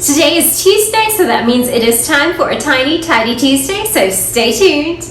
Today is Tuesday, so that means it is time for a Tiny Tidy Tuesday, so stay tuned.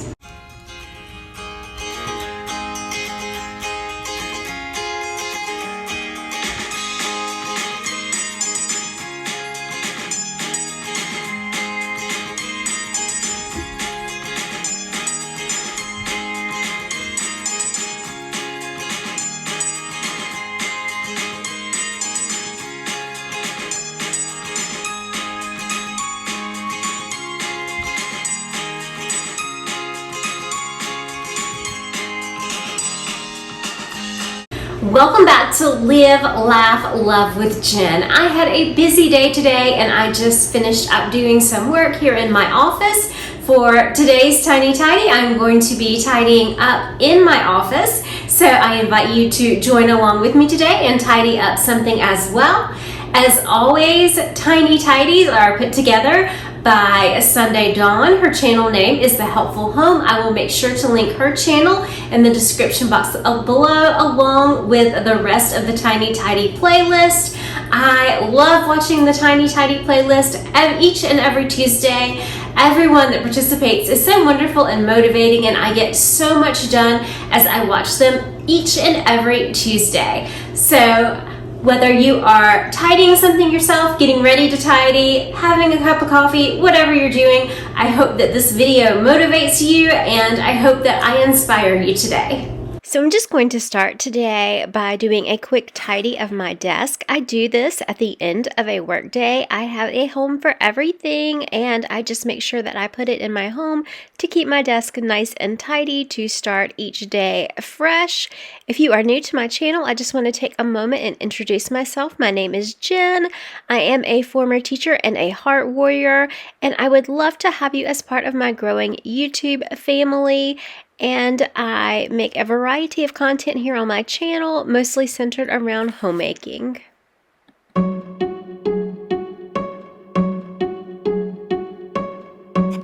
Welcome back to Live, Laugh, Love with Jen. I had a busy day today and I just finished up doing some work here in my office. For today's Tiny Tidy, I'm going to be tidying up in my office. So I invite you to join along with me today and tidy up something as well. As always, Tiny Tidies are put together by Sunday Dawn. Her channel name is The Helpful Home. I will make sure to link her channel in the description box below, along with the rest of the Tiny Tidy playlist. I love watching the Tiny Tidy playlist each and every Tuesday. Everyone that participates is so wonderful and motivating, and I get so much done as I watch them each and every Tuesday. So whether you are tidying something yourself, getting ready to tidy, having a cup of coffee, whatever you're doing, I hope that this video motivates you and I hope that I inspire you today. So I'm just going to start today by doing a quick tidy of my desk. I do this at the end of a work day. I have a home for everything and I just make sure that I put it in my home to keep my desk nice and tidy to start each day fresh. If you are new to my channel, I just want to take a moment and introduce myself. My name is Jen. I am a former teacher and a heart warrior, and I would love to have you as part of my growing YouTube family. And I make a variety of content here on my channel, mostly centered around homemaking.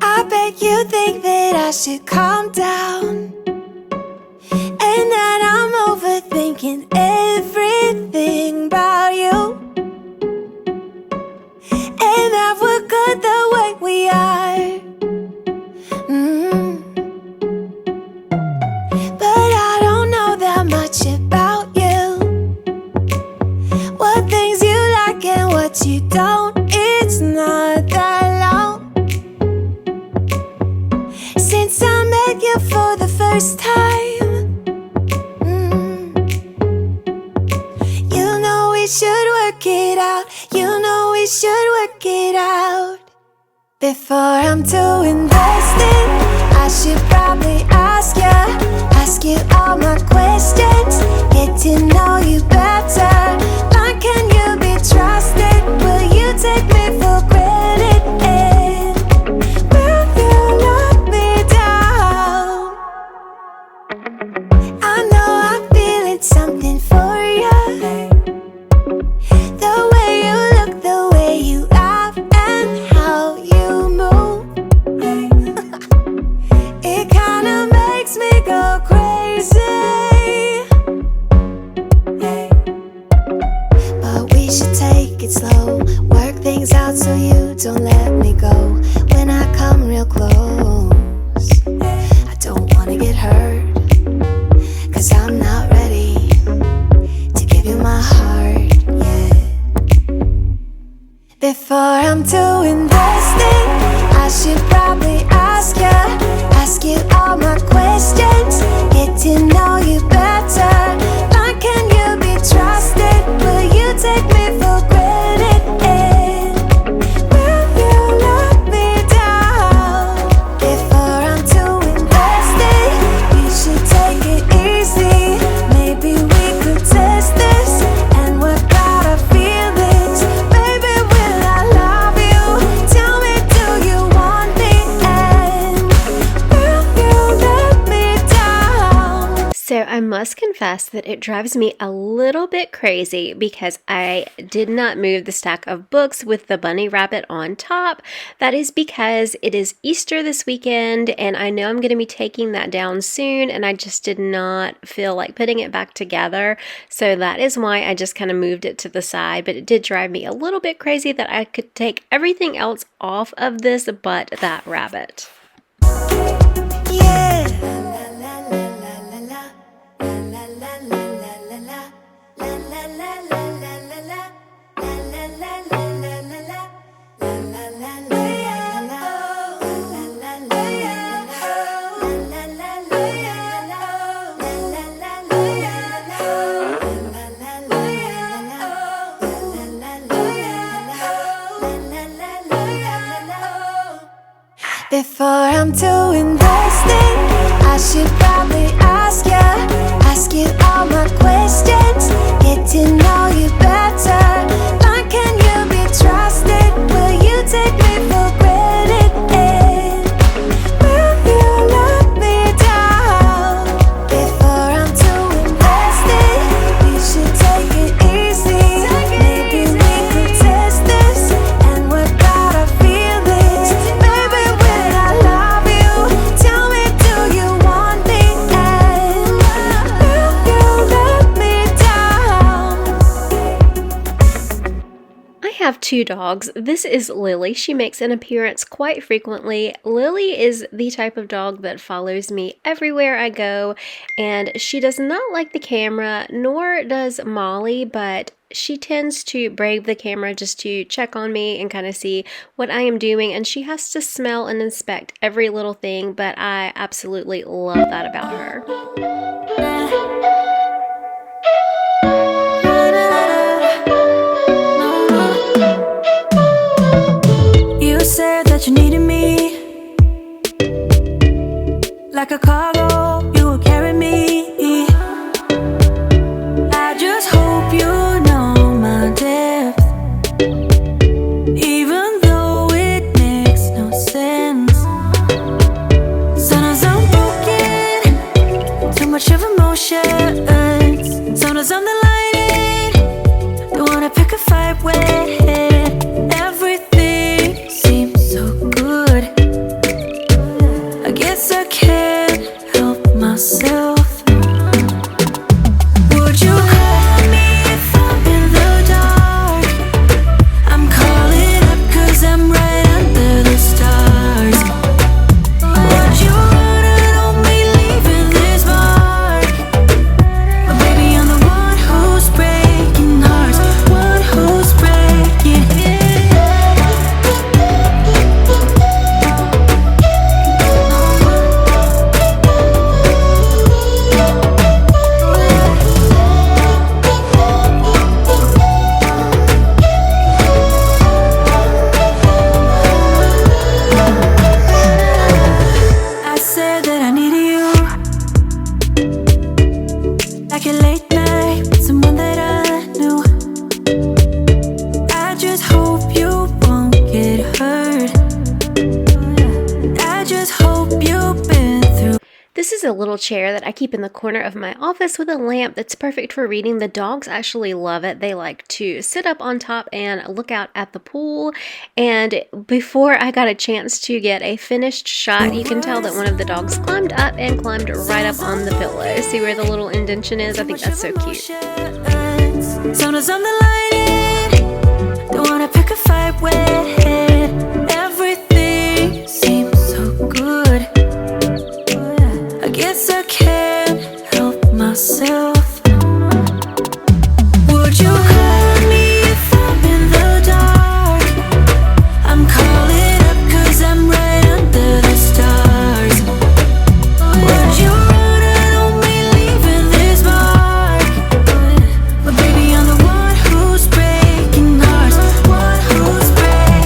I bet you think that I should calm down, and that I'm overthinking everything about you, and that we're good the way we are. But I don't know that much about you, what things you like and what you don't. It's not that long since I met you for the first time. You know we should work it out. You know we should work it out. Before I'm too invested, I should probably ask you all my questions, get to know you better. Like, can you be trusted? Will you take me for granted? And will you let me down? I know I'm feeling something for you. The way you look, the way you laugh, and how you move. It kinda makes me go crazy. But we should take it slow, work things out so you don't let me go. When I come real close, I don't wanna get hurt, 'cause I'm not ready to give you my heart yet. Before I'm too invested, I should probably ask you all my questions, get to know you better. Like, can you be trusted? Will you take me for granted? And will you let me down? Before I'm too invested, you should take it easy. Maybe we could test this and work out our feelings. Baby, will I love you? Tell me, do you want me? And will you let me down? So I must must confess that it drives me a little bit crazy because I did not move the stack of books with the bunny rabbit on top. That is because it is Easter this weekend and I know I'm going to be taking that down soon, and I just did not feel like putting it back together. So that is why I just kind of moved it to the side, but it did drive me a little bit crazy that I could take everything else off of this but that rabbit. Yeah. Before I'm too invested, I should probably ask you all my questions, get to know you better. Like, can you be trusted? Will you take me for granted? Will you let me down? Before I'm too invested, we should take it easy. Maybe we could test this and work out our feelings. Baby, will I love you? Tell me, do you want me? And will you let me down? I have two dogs. This is Lily. She makes an appearance quite frequently. Lily is the type of dog that follows me everywhere I go, and she does not like the camera, nor does Molly, but she tends to brave the camera just to check on me and kind of see what I am doing, and she has to smell and inspect every little thing, but I absolutely love that about her. You said that you needed me, like a cargo, you will carry me. I just hope you know my depth, even though it makes no sense. Sometimes I'm broken, too much of emotions. Sometimes I'm the lightning, don't wanna pick a fight with. Everything seems so good, I guess I can't help myself. Would you call me if I'm in the dark? I'm calling up 'cause I'm right under the stars. Would you wanna know me leaving this mark? But baby, I'm the one who's breaking hearts, one who's breaking. I said that I needed you, like a late night with someone that I knew. I just hope you won't get hurt. I just hope you've been through. This is a little chair that I keep in the corner of my office with a lamp that's perfect for reading. The dogs actually love it. They like to sit up on top and look out at the pool. And before I got a chance to get a finished shot, you can tell that one of the dogs climbed up and climbed right up on the pillow. See where the little indention is? I think that's so cute. Sometimes I'm the lightning, don't wanna pick a fight with. Everything seems so good, I guess I can't help myself. Would you call me if I'm in the dark? I'm calling up 'cause I'm right under the stars. Would you wanna know me leaving this mark? But baby, I'm the one who's breaking hearts, one who's breaking.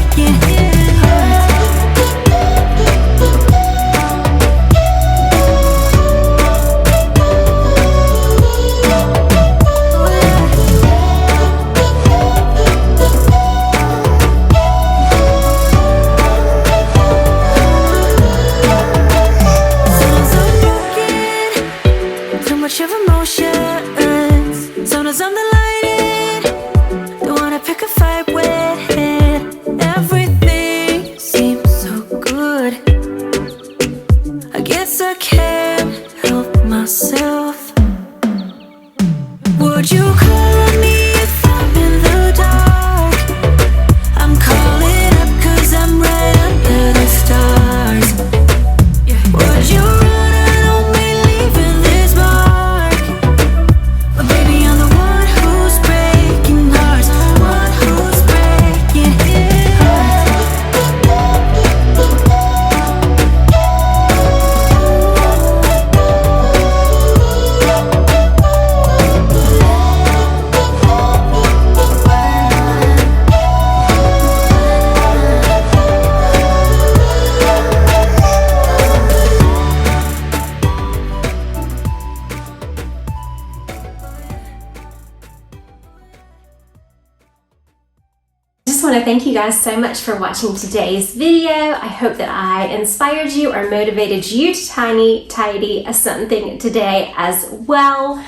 thank you guys so much for watching today's video. I hope that I inspired you or motivated you to tiny tidy something today as well.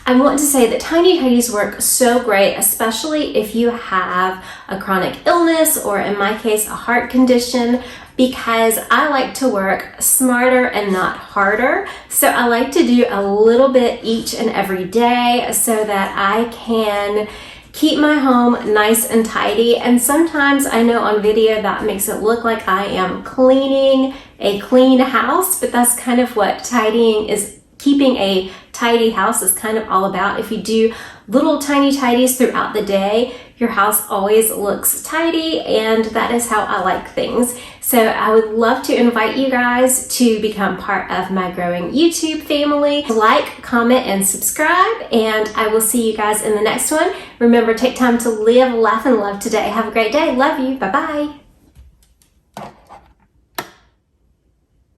I want to say that tiny tidies work so great, especially if you have a chronic illness or, in my case, a heart condition, because I like to work smarter and not harder. So I like to do a little bit each and every day so that I can keep my home nice and tidy. And sometimes I know on video that makes it look like I am cleaning a clean house, but that's kind of what tidying is. Keeping a tidy house is kind of all about. If you do little tiny tidies throughout the day, your house always looks tidy, and that is how I like things. So I would love to invite you guys to become part of my growing YouTube family. Like, comment, and subscribe, and I will see you guys in the next one. Remember, take time to live, laugh, and love today. Have a great day. Love you. Bye-bye.